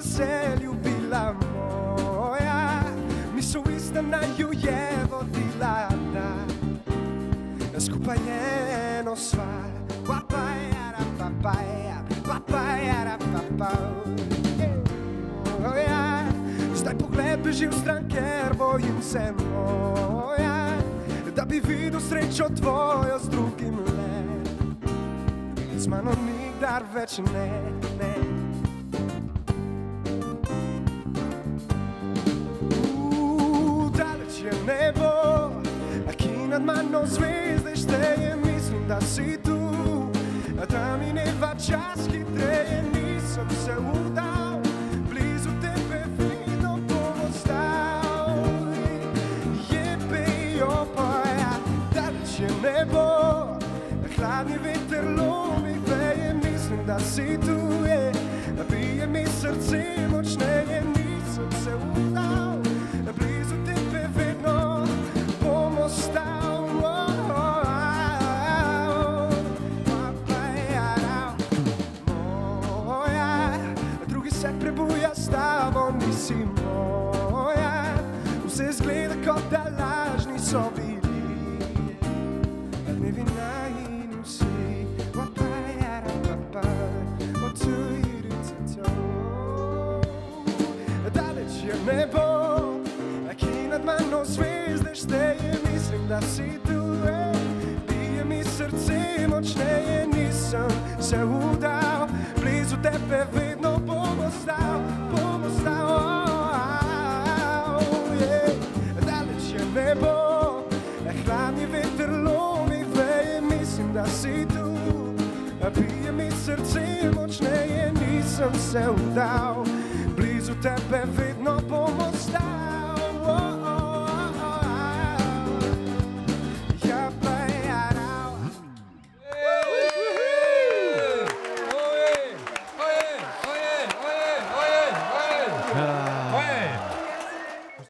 se ljubila moja, misel ista naju je vodila ta. Skupaj eno sva, papajara, papaja, papajara, papaja. Zdaj pogled beži v stran, ker bojim se moja, da bi videl srečo tvojo z drugim le. Z mano nikdar več ne, ne. Daleč je nebo, ki nad mano zvezde šteje, mislim, da si tu, da mineva čas hitreje, nisem se udal, blizu tebe vedno bom ostal. Jebejo poja, daleč je nebo, hladni veter lomi veje, mislim, da si tu, bije mi srce močneje, nisem se udal, blizu tebe vedno bom ostal. Se prebuja s tabo, nisi moja, vse zgleda kot da lažni so bili, dnevi najini vsi, papajara, daleč je nebo, ki nad mano zvezde šteje, mislim, da si tu, bije mi srce močneje, nisem se udal, blizu tebe vedno bom ostal, daleč je nebo, hladni veter lomi veje, mislim, da si tu, bije mi srce močneje, nisem se udal, blizu tebe vedno bom ostal.